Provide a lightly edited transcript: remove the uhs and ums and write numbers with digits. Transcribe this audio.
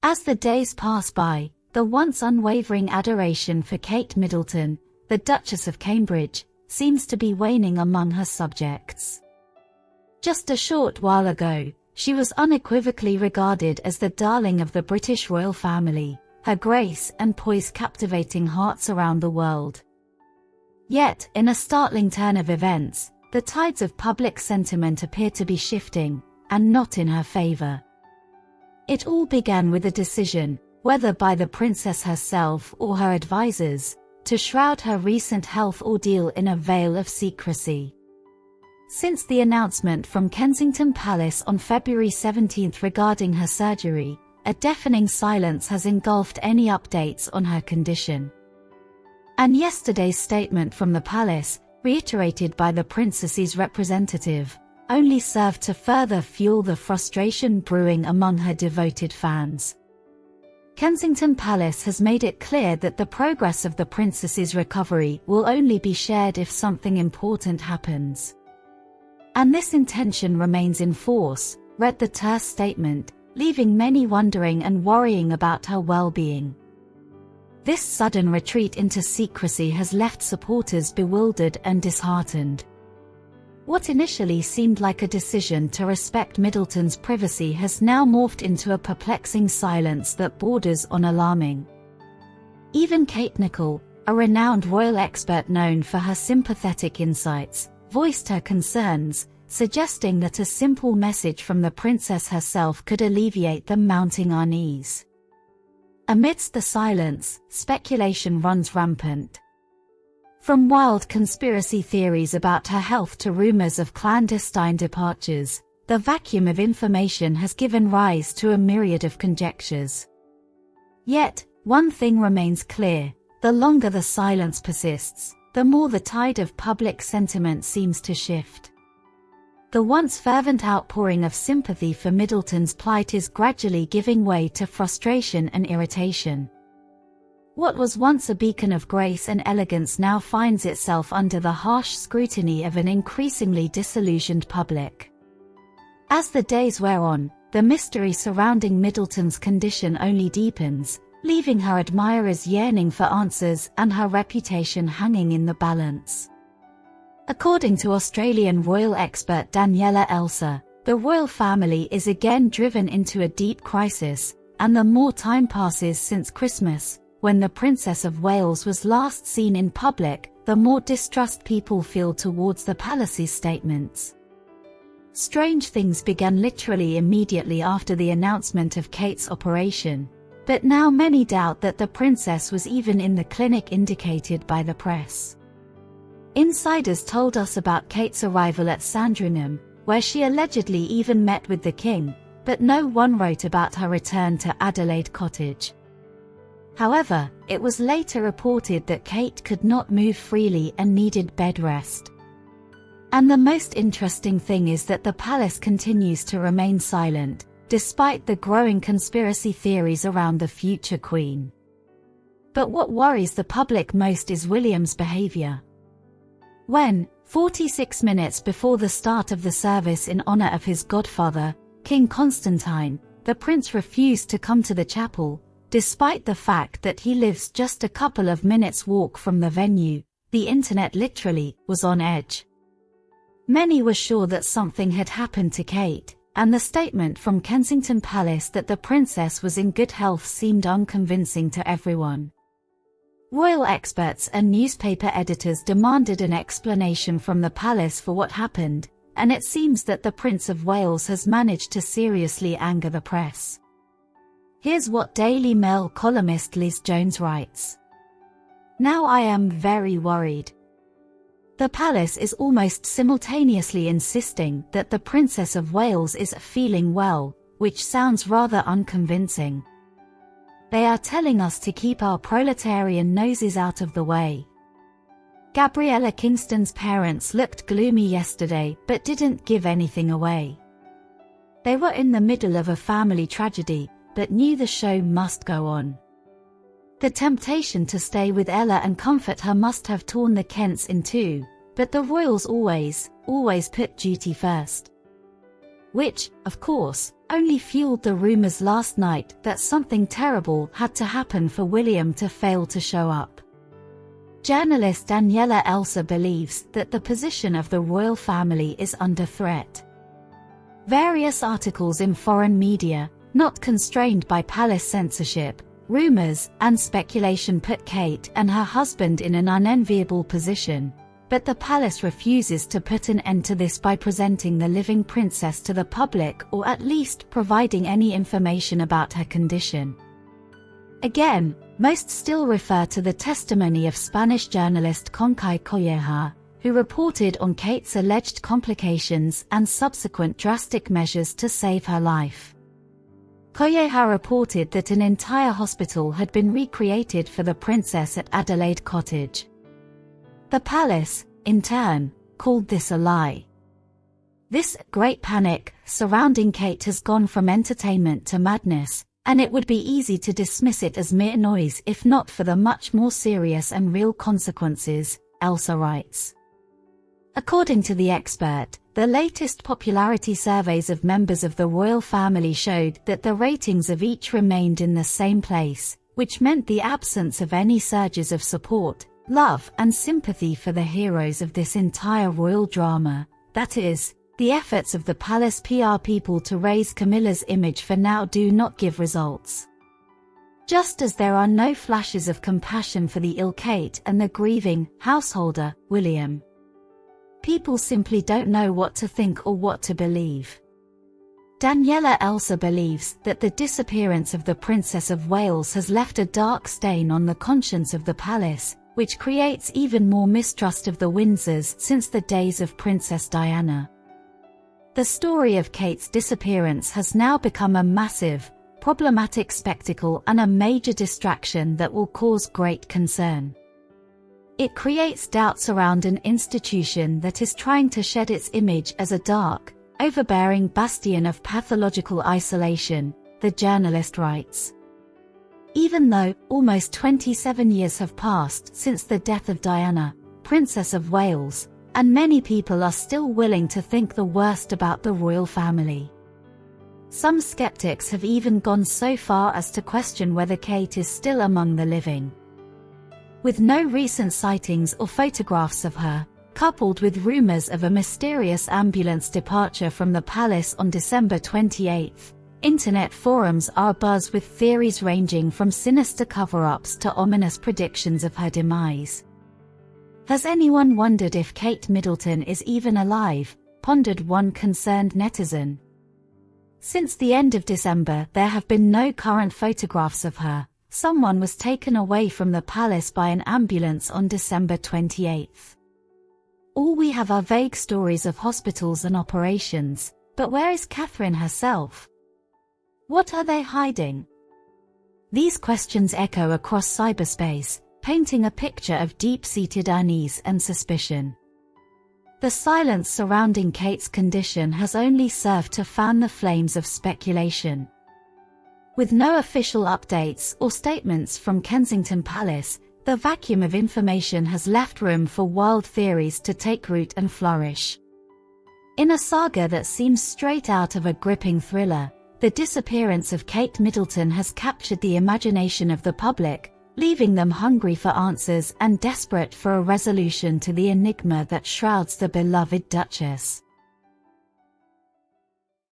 As the days pass by, the once unwavering adoration for Kate Middleton, the Duchess of Cambridge, seems to be waning among her subjects. Just a short while ago, she was unequivocally regarded as the darling of the British royal family, her grace and poise captivating hearts around the world. Yet, in a startling turn of events, the tides of public sentiment appear to be shifting, and not in her favor. It all began with a decision, whether by the princess herself or her advisors, to shroud her recent health ordeal in a veil of secrecy. Since the announcement from Kensington Palace on February 17 regarding her surgery, a deafening silence has engulfed any updates on her condition. And yesterday's statement from the palace, reiterated by the princess's representative, only served to further fuel the frustration brewing among her devoted fans. Kensington Palace has made it clear that the progress of the princess's recovery will only be shared if something important happens. And this intention remains in force, read the terse statement, leaving many wondering and worrying about her well-being. This sudden retreat into secrecy has left supporters bewildered and disheartened. What initially seemed like a decision to respect Middleton's privacy has now morphed into a perplexing silence that borders on alarming. Even Kate Nicol, a renowned royal expert known for her sympathetic insights, voiced her concerns, suggesting that a simple message from the princess herself could alleviate the mounting unease. Amidst the silence, speculation runs rampant. From wild conspiracy theories about her health to rumors of clandestine departures, the vacuum of information has given rise to a myriad of conjectures. Yet, one thing remains clear: the longer the silence persists, the more the tide of public sentiment seems to shift. The once fervent outpouring of sympathy for Middleton's plight is gradually giving way to frustration and irritation. What was once a beacon of grace and elegance now finds itself under the harsh scrutiny of an increasingly disillusioned public. As the days wear on, the mystery surrounding Middleton's condition only deepens, leaving her admirers yearning for answers and her reputation hanging in the balance. According to Australian royal expert Daniela Elsa, the royal family is again driven into a deep crisis, and the more time passes since Christmas, when the Princess of Wales was last seen in public, the more distrust people feel towards the palace's statements. Strange things began literally immediately after the announcement of Kate's operation, but now many doubt that the princess was even in the clinic indicated by the press. Insiders told us about Kate's arrival at Sandringham, where she allegedly even met with the king, but no one wrote about her return to Adelaide Cottage. However, it was later reported that Kate could not move freely and needed bed rest. And the most interesting thing is that the palace continues to remain silent, despite the growing conspiracy theories around the future queen. But what worries the public most is William's behavior. When, 46 minutes before the start of the service in honor of his godfather, King Constantine, the prince refused to come to the chapel, despite the fact that he lives just a couple of minutes' walk from the venue, the internet literally was on edge. Many were sure that something had happened to Kate, and the statement from Kensington Palace that the princess was in good health seemed unconvincing to everyone. Royal experts and newspaper editors demanded an explanation from the palace for what happened, and it seems that the Prince of Wales has managed to seriously anger the press. Here's what Daily Mail columnist Liz Jones writes. Now I am very worried. The palace is almost simultaneously insisting that the Princess of Wales is feeling well, which sounds rather unconvincing. They are telling us to keep our proletarian noses out of the way. Gabriella Kingston's parents looked gloomy yesterday but didn't give anything away. They were in the middle of a family tragedy, but knew the show must go on. The temptation to stay with Ella and comfort her must have torn the Kents in two, but the royals always put duty first. which, of course, only fueled the rumors last night that something terrible had to happen for William to fail to show up. Journalist Daniela Elsa believes that the position of the royal family is under threat. Various articles in foreign media, not constrained by palace censorship, rumors, and speculation put Kate and her husband in an unenviable position, but the palace refuses to put an end to this by presenting the living princess to the public or at least providing any information about her condition. Again, most still refer to the testimony of Spanish journalist Conchai Colleja, who reported on Kate's alleged complications and subsequent drastic measures to save her life. Colleja reported that an entire hospital had been recreated for the princess at Adelaide Cottage. The palace, in turn, called this a lie. This great panic surrounding Kate has gone from entertainment to madness, and it would be easy to dismiss it as mere noise if not for the much more serious and real consequences, Elsa writes. According to the expert, the latest popularity surveys of members of the royal family showed that the ratings of each remained in the same place, which meant the absence of any surges of support, love and sympathy for the heroes of this entire royal drama, that is, the efforts of the palace PR people to raise Camilla's image for now do not give results. Just as there are no flashes of compassion for the ill Kate and the grieving householder, William. People simply don't know what to think or what to believe. Daniela Elsa believes that the disappearance of the Princess of Wales has left a dark stain on the conscience of the palace, which creates even more mistrust of the Windsors since the days of Princess Diana. The story of Kate's disappearance has now become a massive, problematic spectacle and a major distraction that will cause great concern. It creates doubts around an institution that is trying to shed its image as a dark, overbearing bastion of pathological isolation, the journalist writes. Even though almost 27 years have passed since the death of Diana, Princess of Wales, and many people are still willing to think the worst about the royal family. Some skeptics have even gone so far as to question whether Kate is still among the living. With no recent sightings or photographs of her, coupled with rumors of a mysterious ambulance departure from the palace on December 28, internet forums are abuzz with theories ranging from sinister cover-ups to ominous predictions of her demise. Has anyone wondered if Kate Middleton is even alive? Pondered one concerned netizen. Since the end of December, there have been no current photographs of her. Someone was taken away from the palace by an ambulance on December 28. All we have are vague stories of hospitals and operations, but where is Catherine herself? What are they hiding? These questions echo across cyberspace, painting a picture of deep-seated unease and suspicion. The silence surrounding Kate's condition has only served to fan the flames of speculation. With no official updates or statements from Kensington Palace, the vacuum of information has left room for wild theories to take root and flourish. In a saga that seems straight out of a gripping thriller, the disappearance of Kate Middleton has captured the imagination of the public, leaving them hungry for answers and desperate for a resolution to the enigma that shrouds the beloved Duchess.